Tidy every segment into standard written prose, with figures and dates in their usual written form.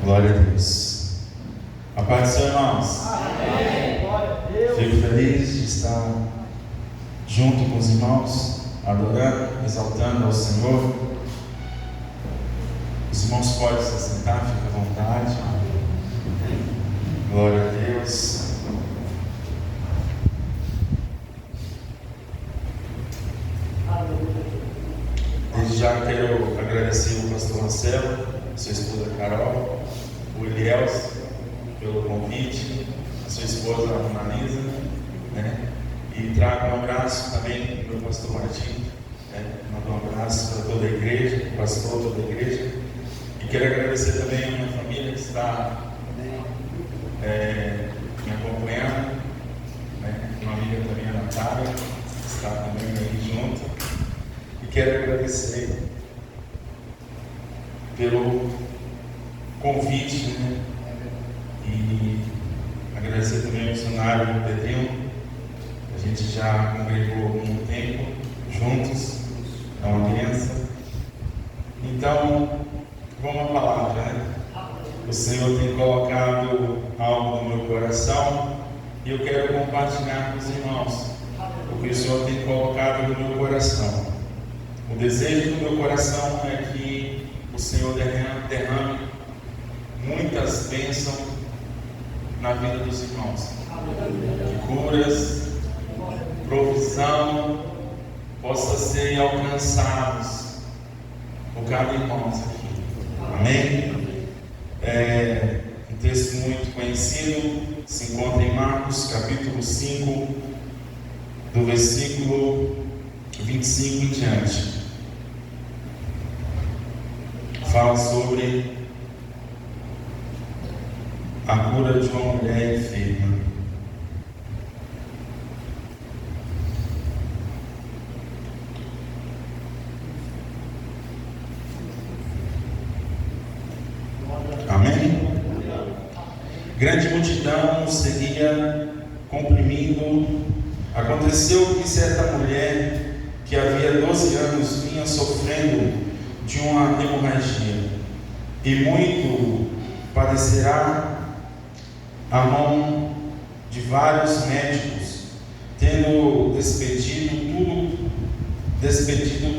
Glória a Deus. A paz do Senhor, irmãos. Amém. Glória a Deus. Fico feliz de estar junto com os irmãos, adorando, exaltando ao Senhor. Os irmãos podem se assentar, fica à vontade. Glória a Deus. Desde já quero agradecer o pastor Marcelo, sua esposa Carol, o Elielso pelo convite, a sua esposa Analisa, né? E trago um abraço também para o meu pastor Martim, né? Mando um abraço para toda a igreja, pastor, toda a igreja. E quero agradecer também a minha família que está me acompanhando, né? Uma amiga também, a Natália, que está também aí junto. E quero agradecer pelo convite, né? E agradecer também ao missionário Pedrinho. A gente já congregou há algum tempo juntos, é uma bênção. Então, vamos à palavra, né? O Senhor tem colocado algo no meu coração e eu quero compartilhar com os irmãos o que o Senhor tem colocado no meu coração. O desejo do meu coração é que o Senhor derrame muitas bênçãos na vida dos irmãos, de curas, provisão, possa ser alcançados por cada irmão aqui. Amém? Um texto muito conhecido se encontra em Marcos capítulo 5, do versículo 25 em diante. Fala sobre a cura de uma mulher enferma. Amém? Grande multidão seguia comprimindo. Aconteceu que certa mulher que havia 12 anos vinha sofrendo de uma hemorragia e muito padecerá a mão de vários médicos, tendo despedido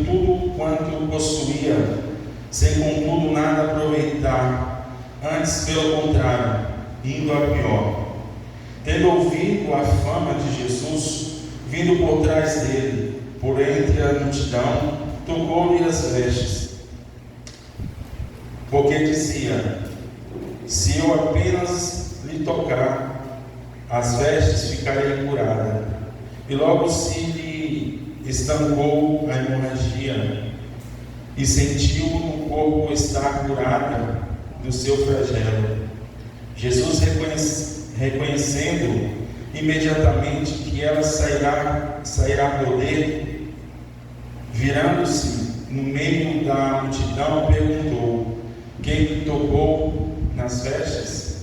tudo quanto possuía, sem contudo nada aproveitar, antes pelo contrário, indo a pior. Tendo ouvido a fama de Jesus, vindo por trás dele, por entre a multidão, tocou-lhe as vestes, porque dizia: se eu apenas lhe tocar as vestes, ficarei curada. E logo se lhe estancou a hemorragia, e sentiu no corpo estar curada do seu flagelo. Jesus, reconhecendo imediatamente que ela sairá poder, virando-se no meio da multidão, perguntou: quem lhe tocou nas vestes?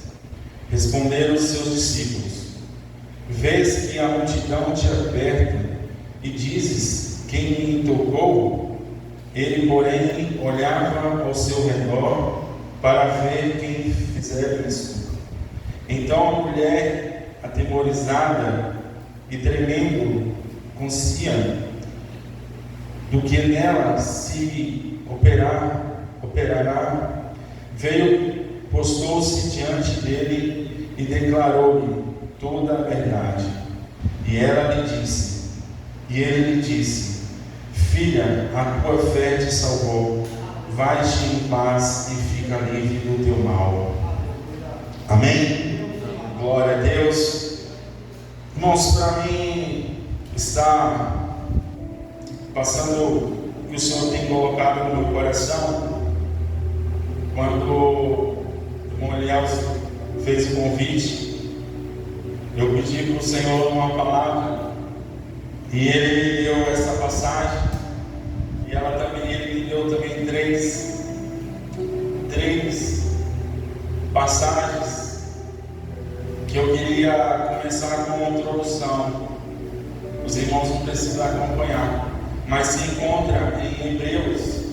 Responderam os seus discípulos: vês que a multidão te aperta e dizes: quem me tocou? Ele, porém, olhava ao seu redor para ver quem fizera isso. Então a mulher, atemorizada e tremendo, consciente do que nela se operará, veio, postou-se diante dele e declarou-lhe toda a verdade. E ele lhe disse: filha, a tua fé te salvou, vai-te em paz e fica livre do teu mal. Amém? Glória a Deus. Irmãos, para mim está passando o que o Senhor tem colocado no meu coração. Quando o irmão Elielso fez o convite, eu pedi para o Senhor uma palavra, e Ele me deu essa passagem, e Ele me deu também três passagens que eu queria começar com uma introdução. Os irmãos não precisam acompanhar, mas se encontra em Hebreus,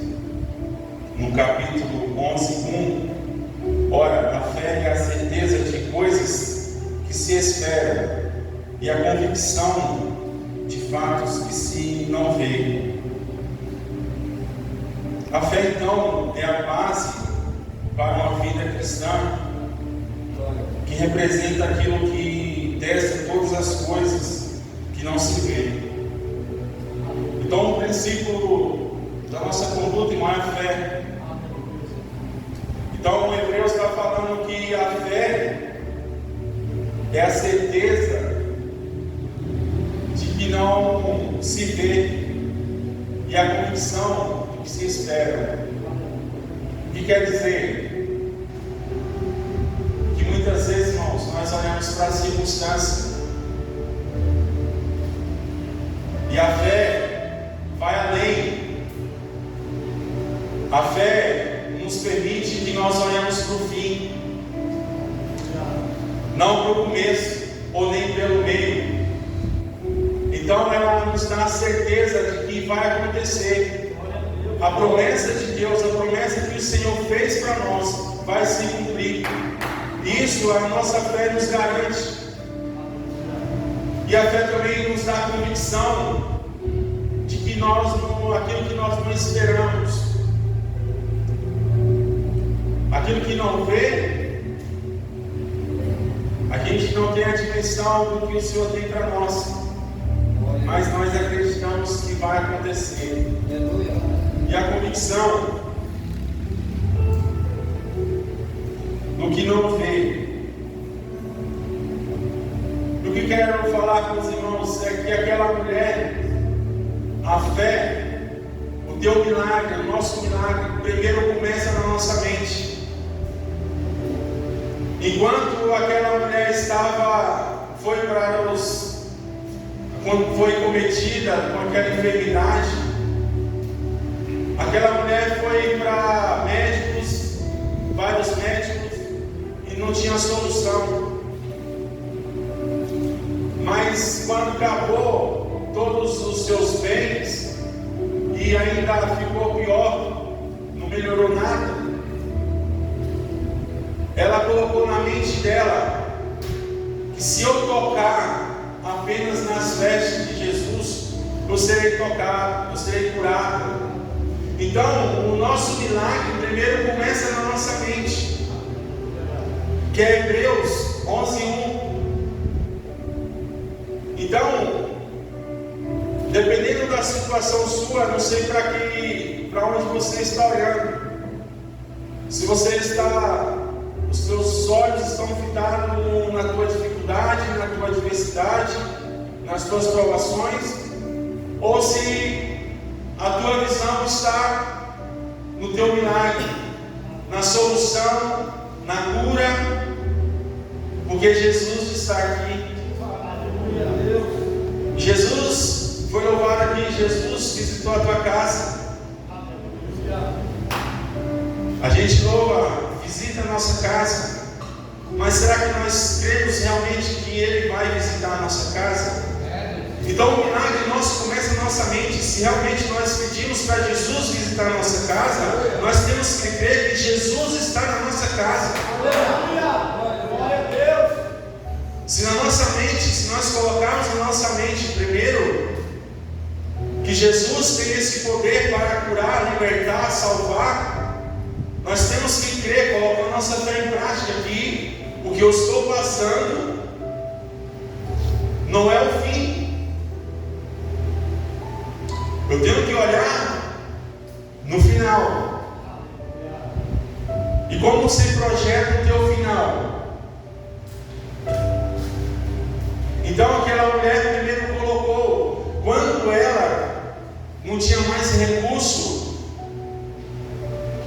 no capítulo 11:1. Ora, espera e a convicção de fatos que se não vê. A fé, então, é a base para uma vida cristã que representa aquilo que testa todas as coisas que não se vê. Então, o princípio da nossa conduta, irmão, é a fé. Então, o Hebreus está falando que a fé é a certeza de que não se vê e a convicção do que se espera. O que quer dizer? Que muitas vezes, irmãos, nós olhamos para as circunstâncias e a fé vai além. A fé nos permite que nós olhemos para o fim, não para o começo ou nem pelo meio. Então ela nos dá a certeza de que vai acontecer. A promessa de Deus, a promessa que o Senhor fez para nós, vai se cumprir. Isso a nossa fé nos garante. E a fé também nos dá a convicção de que aquilo que nós não esperamos, aquilo que não vê, a gente não tem a dimensão do que o Senhor tem para nós, mas nós acreditamos que vai acontecer. E a convicção do que não vê. O que quero falar com os irmãos é que aquela mulher, a fé, o teu milagre, o nosso milagre, primeiro começa na nossa mente. Enquanto aquela mulher foi cometida com aquela enfermidade, aquela mulher foi para médicos, vários médicos, e não tinha solução. Mas quando acabou todos os seus bens e ainda ficou pior, não melhorou nada, ela colocou na mente dela que se eu tocar apenas nas vestes de Jesus, eu serei tocado, eu serei curado. Então, o nosso milagre primeiro começa na nossa mente, que é Hebreus 11:1. Então, dependendo da situação sua, não sei para onde você está olhando. Se você os seus olhos estão fitados na tua dificuldade, na tua adversidade, nas tuas provações, ou se a tua visão está no teu milagre, na solução, na cura, porque Jesus está aqui. Jesus foi louvado aqui, Jesus visitou a tua casa. A gente louva, visita a nossa casa, mas será que nós cremos realmente que Ele vai visitar a nossa casa? Então o milagre nosso começa na nossa mente. Se realmente nós pedimos para Jesus visitar a nossa casa, nós temos que crer que Jesus está na nossa casa. Glória a Deus. Se na nossa mente, se nós colocarmos na nossa mente primeiro que Jesus tem esse poder para curar, libertar, salvar, nós temos que crer, colocar a nossa fé em prática que o que eu estou passando não é o fim. Eu tenho que olhar no final. E como você projeta o teu final? Então aquela mulher primeiro colocou, quando ela não tinha mais recurso,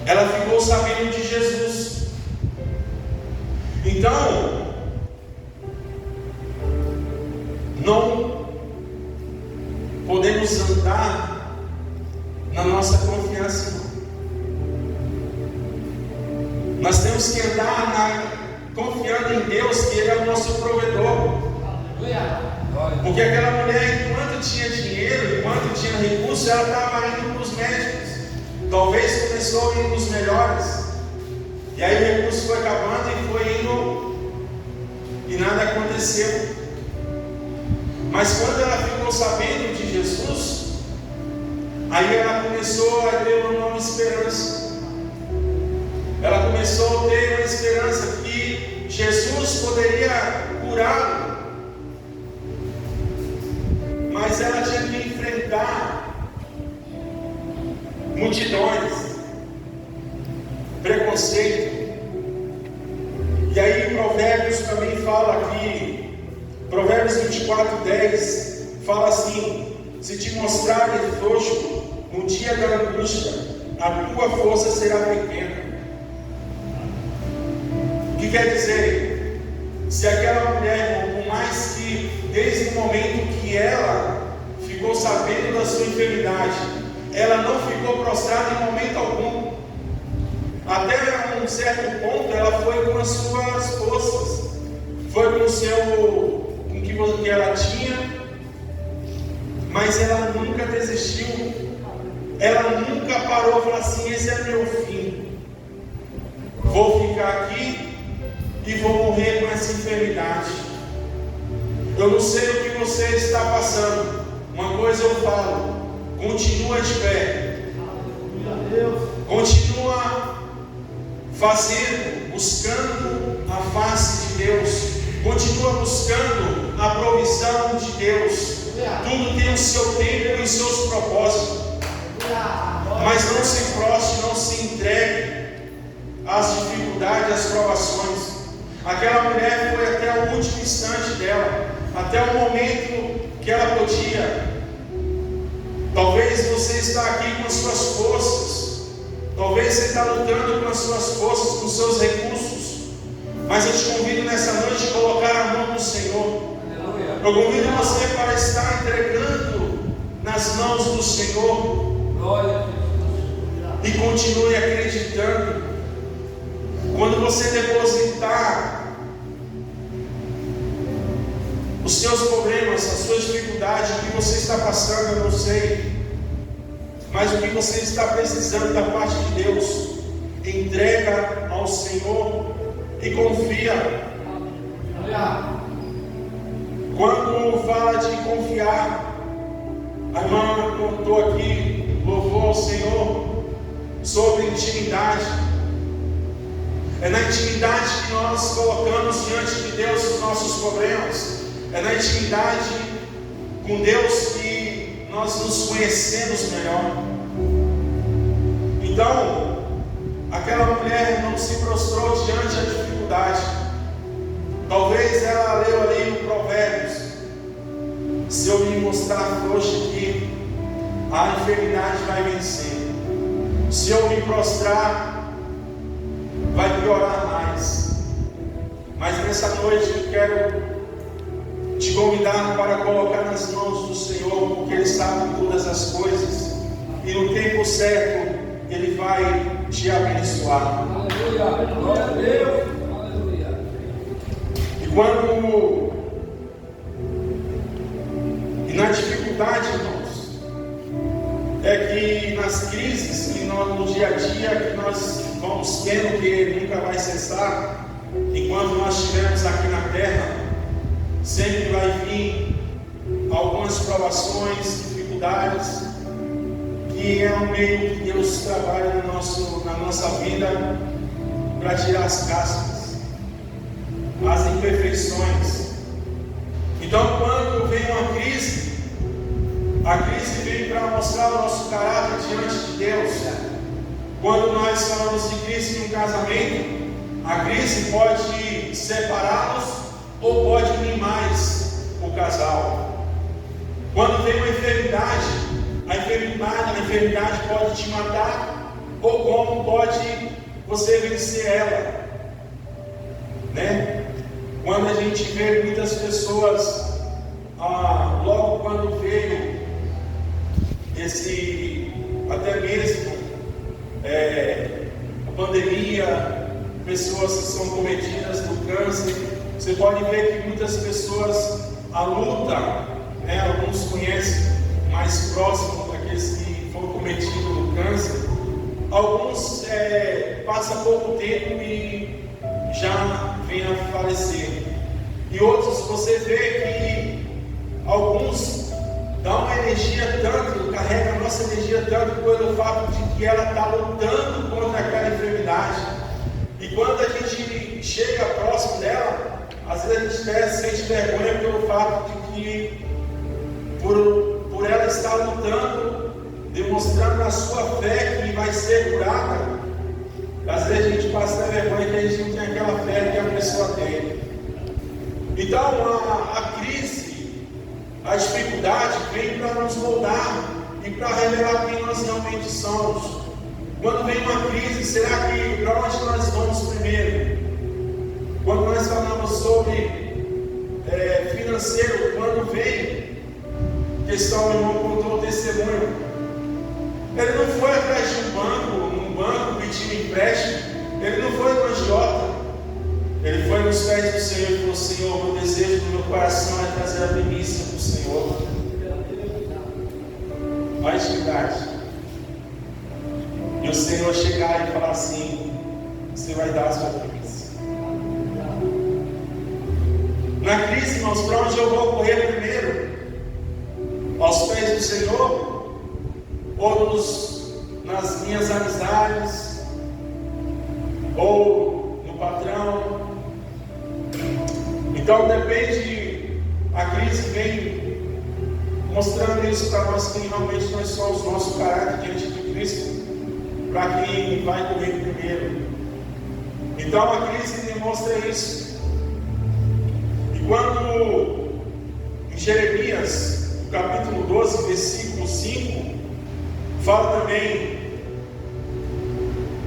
ela ficou sabendo de Jesus. Então, não podemos andar na nossa confiança. Nós temos que andar confiando em Deus, que Ele é o nosso provedor. Porque aquela mulher, enquanto tinha dinheiro, enquanto tinha recurso, ela estava indo para os médicos. Talvez começou indo nos melhores, e aí o recurso foi acabando e foi indo, e nada aconteceu. Mas quando ela ficou sabendo de Jesus, aí ela começou a ter uma nova esperança. Ela começou a ter uma esperança que Jesus poderia curá-lo. Mas ela tinha que enfrentar multidões, preconceito. E aí Provérbios também fala aqui, Provérbios 24:10 fala assim: se te mostrares frouxo no dia da angústia, a tua força será pequena. O que quer dizer? Se aquela mulher, por mais que desde o momento que ela ficou sabendo da sua enfermidade, ela não ficou prostrada em momento algum. Até um certo ponto ela foi com as suas forças, foi com o que ela tinha, mas ela nunca desistiu, ela nunca parou e falou assim: esse é meu fim, vou ficar aqui e vou morrer com essa enfermidade. Eu não sei o que você está passando, uma coisa eu falo: continua de pé, continua fazendo, buscando a face de Deus, continua buscando a provisão de Deus. Tudo tem o seu tempo e os seus propósitos, mas não se prostre, não se entregue às dificuldades, às provações. Aquela mulher foi até o último instante dela, até o momento que ela podia. Talvez você está aqui com as suas forças, talvez você está lutando com as suas forças, com os seus recursos, mas eu te convido nessa noite a colocar a mão no Senhor. Eu convido você para estar entregando nas mãos do Senhor. E continue acreditando. Quando você depositar os seus problemas, as suas dificuldades, o que você está passando, eu não sei, mas o que você está precisando da parte de Deus, entrega ao Senhor e confia. Quando fala de confiar, a irmã contou aqui, louvou ao Senhor sobre intimidade. É na intimidade que nós colocamos diante de Deus os nossos problemas. É na intimidade com Deus que nós nos conhecemos melhor. Então, aquela mulher não se prostrou diante da dificuldade. Talvez ela leu ali no Provérbios: se eu me mostrar frouxo aqui, a enfermidade vai vencer. Se eu me prostrar, vai piorar mais. Mas nessa noite eu quero te convidar para colocar nas mãos do Senhor, porque Ele sabe todas as coisas, e no tempo certo Ele vai te abençoar. Aleluia, glória a Deus. Aleluia. E na dificuldade, irmãos, é que nas crises que nós, no dia a dia, que nós vamos tendo, que nunca vai cessar, enquanto nós estivermos aqui na terra, sempre vai vir algumas provações, dificuldades, que é um meio que Deus trabalha na nossa vida para tirar as cascas, as imperfeições. Então, quando vem uma crise, a crise vem para mostrar o nosso caráter diante de Deus. Quando nós falamos de crise em um casamento, a crise pode separá-los ou pode unir mais o casal. Quando vem uma enfermidade, a enfermidade pode te matar, ou como pode você vencer ela, né? Quando a gente vê muitas pessoas, logo quando veio até mesmo a pandemia, pessoas que são cometidas do câncer, você pode ver que muitas pessoas, a luta, né, alguns conhecem mais próximo daqueles que foram cometidos no câncer, alguns passam pouco tempo e já vêm a falecer, e outros você vê que alguns dão uma energia tanto, carregam a nossa energia tanto pelo fato de que ela está lutando contra aquela enfermidade. E quando a gente chega próximo dela, às vezes a gente até sente vergonha pelo fato de que, por ela estar lutando, demonstrando a sua fé que vai ser curada, às vezes a gente passa a vergonha que a gente não tem aquela fé que a pessoa tem. Então a crise, a dificuldade vem para nos moldar e para revelar quem nós realmente somos. Quando vem uma crise, será que para onde nós vamos primeiro? Quando nós falamos sobre financeiro, quando vem questão, o irmão contou o testemunho, ele não foi atrás de um banco pedindo empréstimo, ele não foi no agiota, ele foi nos pés do Senhor e falou: Senhor, meu desejo do meu coração é trazer a primícia para o Senhor. Olha a atividade. E o Senhor chegar e falar assim: você vai dar a sua primícia. Na crise, irmãos, para onde eu vou correr primeiro? Aos pés do Senhor? Ou nas minhas amizades? Ou no patrão? Então depende, a crise vem mostrando isso para nós, quem realmente nós somos, nosso caráter diante de Cristo, para quem vai correr primeiro. Então a crise demonstra isso. E quando em Jeremias, no capítulo 12, versículo 5, fala também: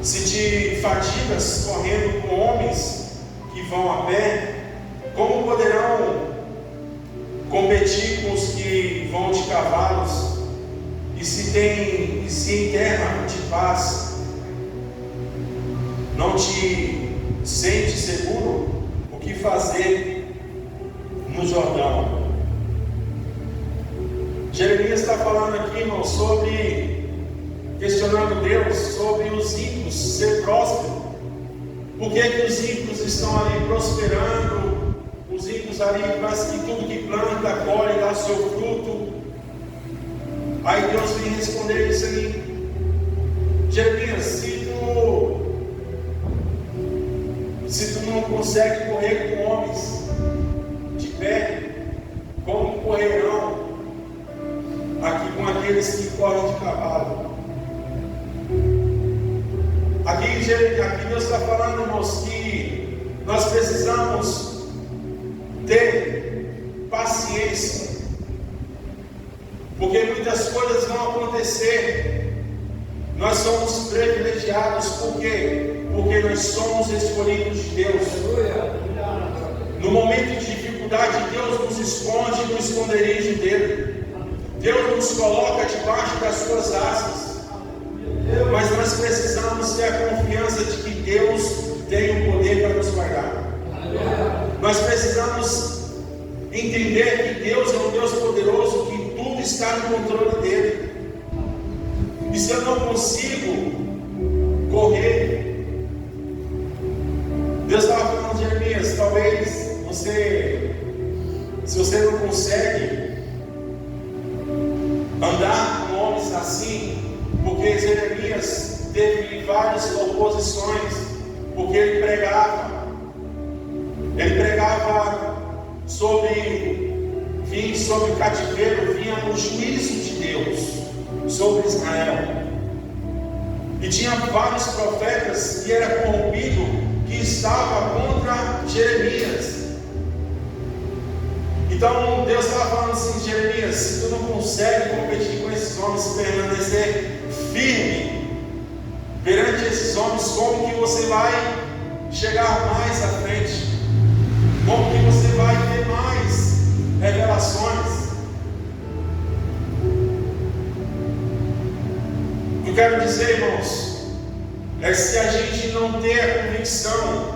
se de fadigas correndo com homens que vão a pé, como poderão competir com os que vão de cavalos? E se em terra de paz não te sente seguro, o que fazer no Jordão? Jeremias está falando aqui, irmão, questionando Deus sobre os ímpios ser prósperos. Por que os ímpios estão ali prosperando? Os ímpios ali, parece que tudo que planta, colhe, dá seu fruto. Aí Deus vem responder isso aí: Jeremias, se tu não consegue correr com homens de pé, como correrão aqui com aqueles que correm de cavalo? Aqui Deus está falando, irmãos, que nós precisamos ter paciência, porque muitas coisas vão acontecer. Nós somos privilegiados, por quê? Porque nós somos escolhidos de Deus. No momento de dificuldade, Deus nos esconde no esconderijo dele. Deus nos coloca debaixo das suas asas. Mas nós precisamos ter a confiança de que Deus tem o poder para nos guardar. Nós precisamos entender que Deus é um Deus poderoso, que tudo está no controle dele. E se eu não consigo correr, Deus estava falando de Jeremias, talvez se você não consegue andar com homens assim, porque Jeremias teve várias oposições, porque ele pregava sobre cativeiro, vinha o juízo de Deus sobre Israel. E tinha vários profetas que era corrompido, que estava contra Jeremias. Então Deus estava falando assim: Jeremias, se tu não consegue competir com esses homens, permanecer firme perante esses homens, como que você vai chegar mais à frente? Como que você vai ter mais revelações? O que eu quero dizer, irmãos, é que se a gente não ter a convicção,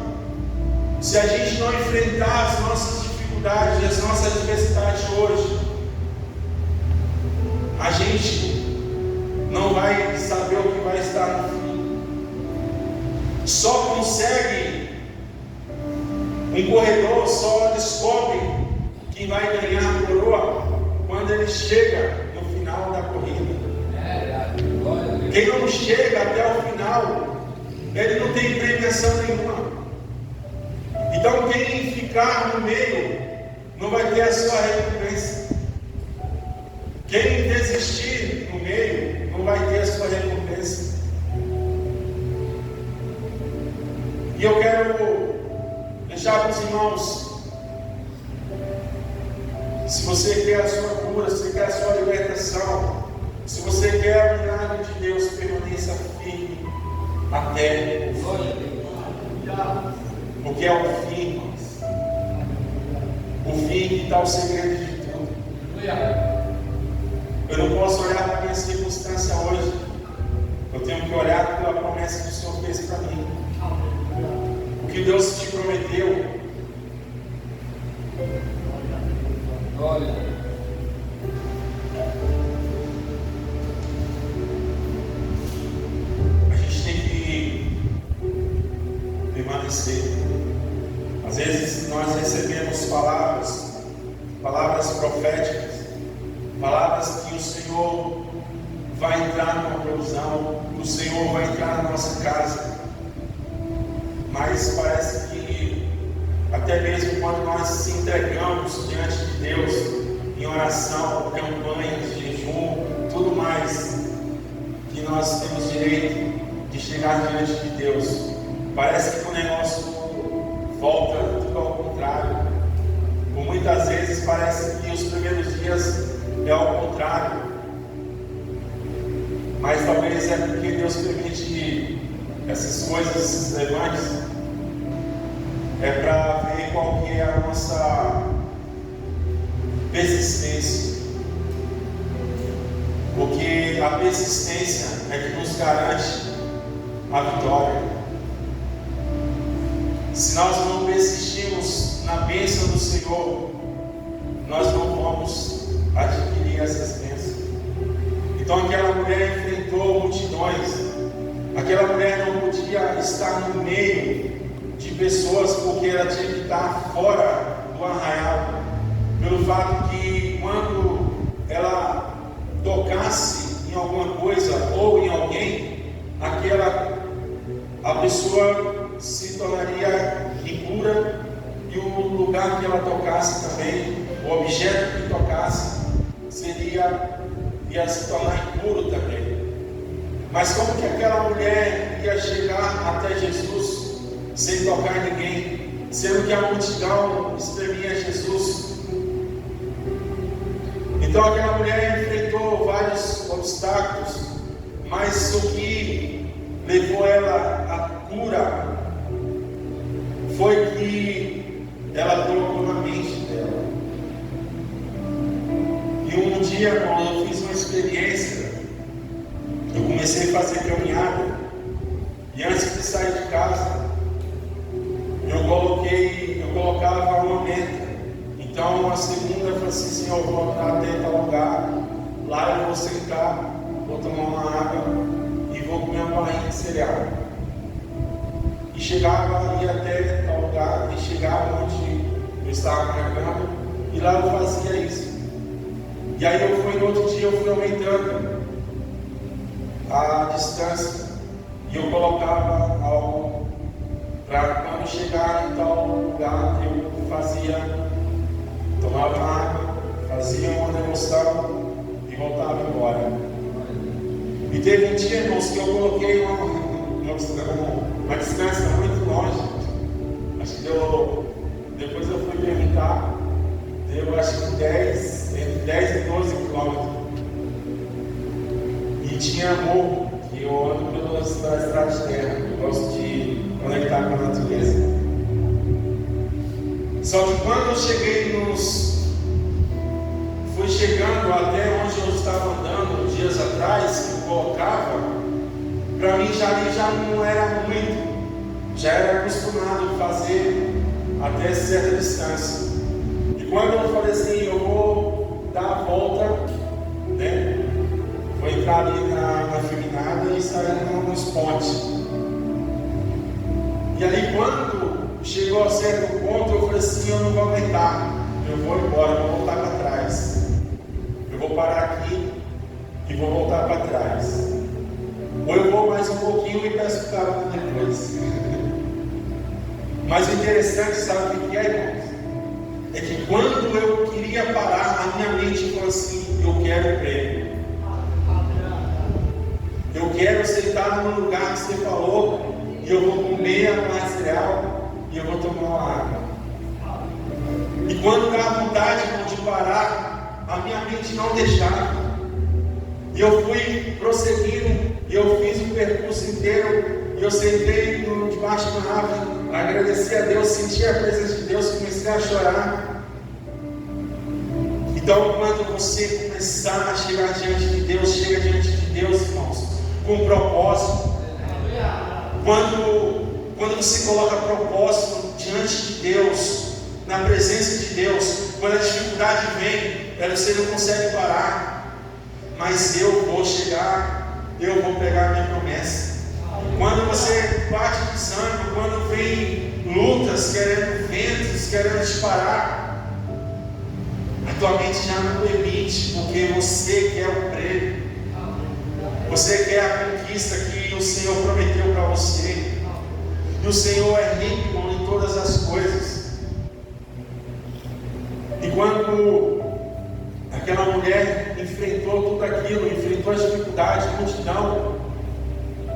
se a gente não enfrentar as nossas dificuldades, as nossas adversidades hoje, a gente não vai saber o que vai estar no fim. Só consegue um corredor, só descobre que vai ganhar a coroa quando ele chega no final da corrida. Quem não chega até o final, ele não tem premiação nenhuma. Então quem ficar no meio não vai ter a sua recompensa. Quem desistir no meio não vai ter a sua recompensa. E eu quero deixar para os irmãos, se você quer a sua cura, se você quer a sua libertação, se você quer o milagre de Deus, permaneça firme até o fim. Porque é o fim, irmãos. O fim que está o segredo de tudo. Eu não posso olhar para a minha circunstância hoje. Eu tenho que olhar pela promessa que o Senhor fez para mim. O que Deus te prometeu. Glória. A gente tem que permanecer. Às vezes nós recebemos palavras proféticas, palavras que o Senhor vai entrar numa provisão, que o Senhor vai entrar na nossa casa. Mas parece que até mesmo quando nós se entregamos diante de Deus, em oração, campanhas, jejum, tudo mais, que nós temos direito de chegar diante de Deus, parece que o negócio volta tudo ao contrário. Por muitas vezes parece que os primeiros dias é ao contrário. Mas talvez é porque Deus permite essas coisas, esses levantes, é para ver qual que é a nossa persistência. Porque a persistência é que nos garante a vitória. Se nós não persistirmos na bênção do Senhor, nós não vamos adquirir essas bênçãos. Então aquela mulher enfrentou multidões. Aquela mulher não podia estar no meio de pessoas porque ela tinha que estar fora do arraial. Pelo fato que quando ela tocasse em alguma coisa ou em alguém, a pessoa se tornaria impura, e o lugar que ela tocasse também, o objeto que tocasse, ia se tornar impuro também. Mas como que aquela mulher ia chegar até Jesus sem tocar em ninguém, sendo que a multidão espremia Jesus? Então aquela mulher enfrentou vários obstáculos, mas o que levou ela à cura foi que ela colocou na mente dela. E um dia, quando eu fiz uma experiência, eu comecei a fazer caminhada, e antes de sair de casa, eu colocava uma meta. Então, a segunda eu falei assim: Senhor, eu vou até tal lugar, lá eu vou sentar, vou tomar uma água e vou comer uma barrinha de cereal. E chegava, ia até tal lugar, e chegava onde eu estava carregando, e lá eu fazia isso. E aí no outro dia eu fui aumentando a distância, e eu colocava algo para quando chegar em tal lugar eu fazia, tomava água, fazia uma demonstração e voltava embora. E teve um dia, irmãos, que eu coloquei uma distância muito longe. Acho que depois eu fui perguntar, deu acho que entre 10 e 12 quilômetros. E tinha morro, que eu ando pela estrada de terra, eu gosto de conectar com a natureza. Só que quando eu cheguei fui chegando até onde eu estava andando dias atrás, que eu colocava, para mim já não era muito, já era acostumado a fazer até certa distância. E quando eu falei assim, eu vou dar a volta, né? Vou entrar ali na Feminada e sair nos pontes. E ali quando chegou a certo ponto, eu falei assim: eu não vou aguentar, eu vou embora, eu vou voltar para trás. Eu vou parar aqui e vou voltar para trás. Ou eu vou mais um pouquinho e peço carona depois. Mas o interessante, sabe o que é, irmãos? É que quando eu queria parar, a minha mente falou assim: eu quero o prêmio. Eu quero sentar no lugar que você falou, e eu vou comer a material, e eu vou tomar uma água. E quando dá vontade de parar, a minha mente não deixava. E eu fui prosseguindo, e eu fiz o percurso inteiro, e eu sentei debaixo da árvore, agradeci a Deus, senti a presença de Deus, comecei a chorar. Então, quando você começar a chegar diante de Deus, chega diante de Deus, irmãos, com um propósito. Quando você coloca propósito diante de Deus, na presença de Deus, quando a dificuldade vem, você não consegue parar, mas eu vou chegar, eu vou pegar a minha promessa. Quando você bate de sangue, quando vem lutas, querendo ventos, querendo te parar, a tua mente já não permite, porque você quer o prêmio, você quer a conquista que o Senhor prometeu para você. E o Senhor é rico em todas as coisas. E quando aquela mulher enfrentou tudo aquilo, enfrentou as dificuldades, a multidão,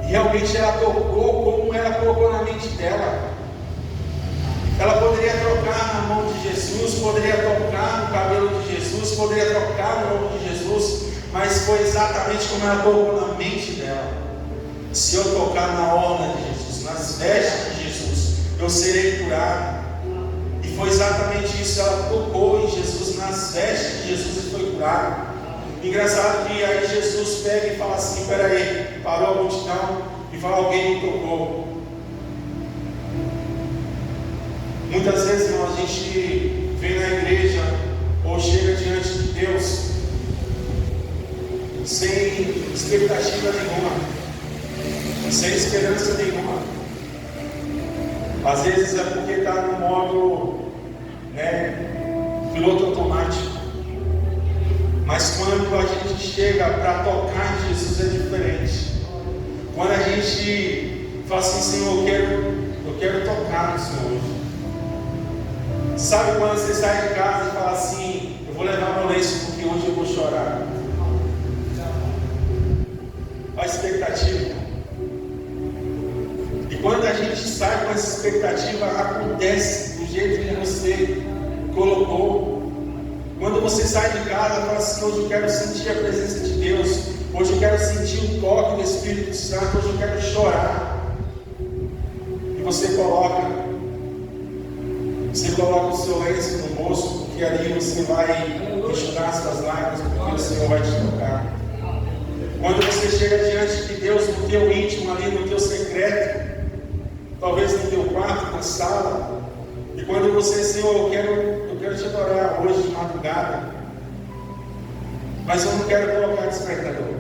e realmente ela tocou como ela colocou na mente dela. Ela poderia trocar na mão de Jesus, poderia tocar no cabelo de Jesus, poderia trocar no nome de Jesus, mas foi exatamente como ela colocou na mente dela: se eu tocar na orla de Jesus, nas vestes de Jesus, eu serei curado. E foi exatamente isso, ela tocou em Jesus, nas vestes de Jesus, e foi curado. Engraçado que aí Jesus pega e fala assim: peraí, parou a multidão e fala: alguém me tocou. Muitas vezes, irmão, a gente vem na igreja ou chega diante de Deus sem expectativa nenhuma, sem esperança nenhuma. Às vezes é porque está no modo, piloto automático. Mas quando a gente chega para tocar em Jesus é diferente. Quando a gente fala assim: Senhor, eu quero tocar no Senhor hoje. Sabe quando você sai de casa e fala assim: eu vou levar meu lenço porque hoje eu vou chorar? A expectativa. E quando a gente sai com essa expectativa, acontece do jeito que você colocou. Quando você sai de casa e fala assim: hoje eu quero sentir a presença de Deus, hoje eu quero sentir o toque do Espírito Santo, hoje eu quero chorar. E você coloca o seu lenço no bolso, porque ali você vai enxugar suas lágrimas, porque o Senhor vai te tocar. Quando você chega diante de Deus, no teu íntimo ali, no teu secreto, talvez no teu quarto, na sala, e quando você: Senhor, eu quero te adorar hoje de madrugada, mas eu não quero colocar despertador.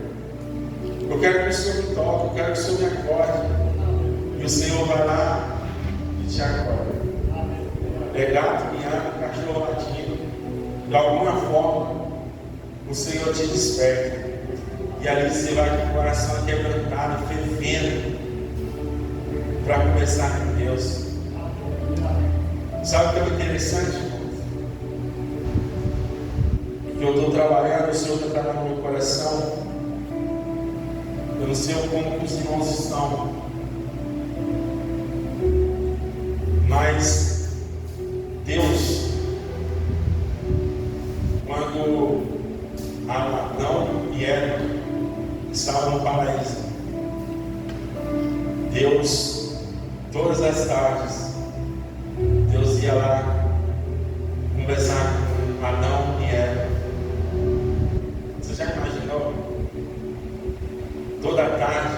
Eu quero que o Senhor me toque, eu quero que o Senhor me acorde. E o Senhor vai lá e te acorda. É gato miando, cachorro latindo, de alguma forma o Senhor te desperta. E ali você vai com o coração quebrantado, fervendo, para conversar com Deus. Sabe o que é interessante, irmão? Que eu estou trabalhando, o Senhor está trabalhando no meu coração. Eu não sei como os irmãos estão, mas Deus, quando Adão e Eva estavam no paraíso, Deus, todas as tardes, Deus ia lá conversar com Adão e Eva. Você já imaginou? Toda tarde,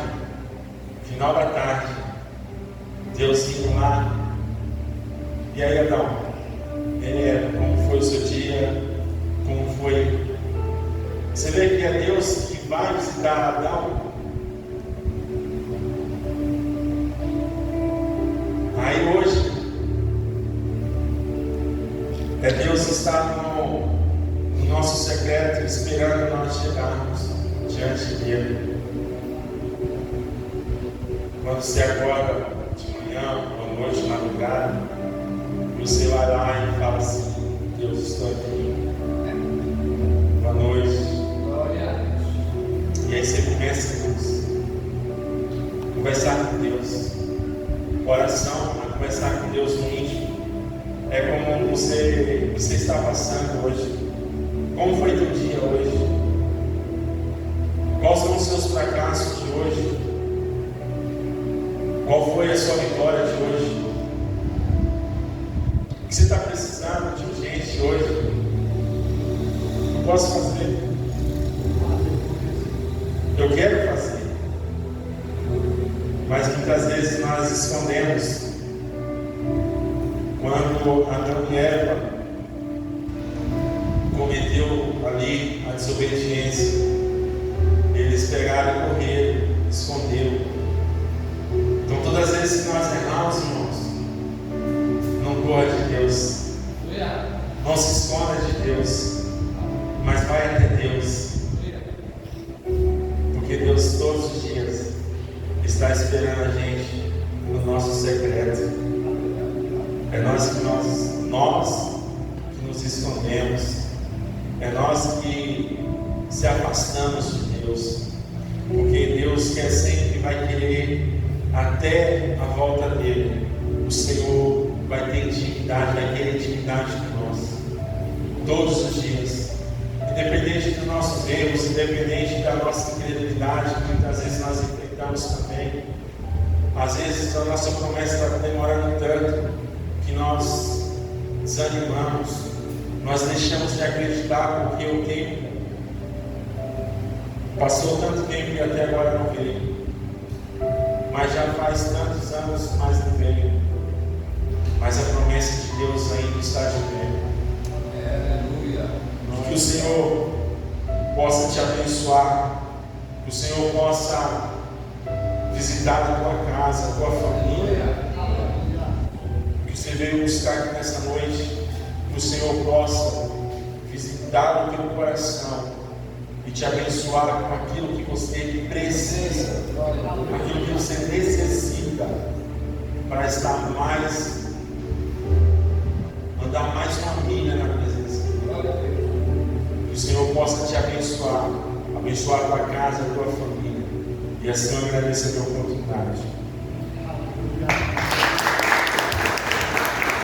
final da tarde, Deus ia lá. E aí, Adão? Como foi o seu dia? Como foi? Você vê que é Deus que vai visitar Adão. Aí hoje É Deus estar no nosso secreto, esperando nós chegarmos diante dele. Quando você acorda de manhã, ou noite, madrugada, você vai lá e fala assim: Deus, estou aqui. Boa noite. E aí você começa a conversar com Deus. Oração, a conversar com Deus no íntimo. É como você está passando hoje. Como foi teu dia hoje? Quais são os seus fracassos de hoje? Qual foi a sua vitória de hoje? O que você está precisando de urgente hoje? Eu posso fazer. Eu quero fazer. Mas muitas vezes nós escondemos. Quando Adão e Eva cometeu ali a desobediência, eles pegaram e correram, esconderam. Então todas as vezes que nós erramos, irmãos, não corra de Deus, não se esconda de Deus, mas vai até Deus, porque Deus todos os dias está esperando a gente no nosso secreto. É nós que nos escondemos, é nós que se afastamos de Deus, porque Deus quer sempre, vai querer até a volta dele. O Senhor vai ter intimidade, vai querer intimidade com nós, todos os dias, independente dos nossos erros, independente da nossa incredulidade, que muitas vezes nós enfrentamos também. Às vezes a nossa promessa está demorando tanto que nós desanimamos, nós deixamos de acreditar porque o tempo passou tanto tempo e até agora não veio, mas já faz tantos anos, mas não veio, mas a promessa de Deus ainda está de pé. Aleluia. Que o Senhor possa te abençoar, que o Senhor possa visitar a tua casa, a tua família. Você veio buscar aqui nessa noite, que o Senhor possa visitar o teu coração e te abençoar com aquilo que você precisa, aquilo que você necessita para estar mais, andar mais uma milha na presença dele. Que o Senhor possa te abençoar a tua casa, a tua família, e assim eu agradeço a tua oportunidade.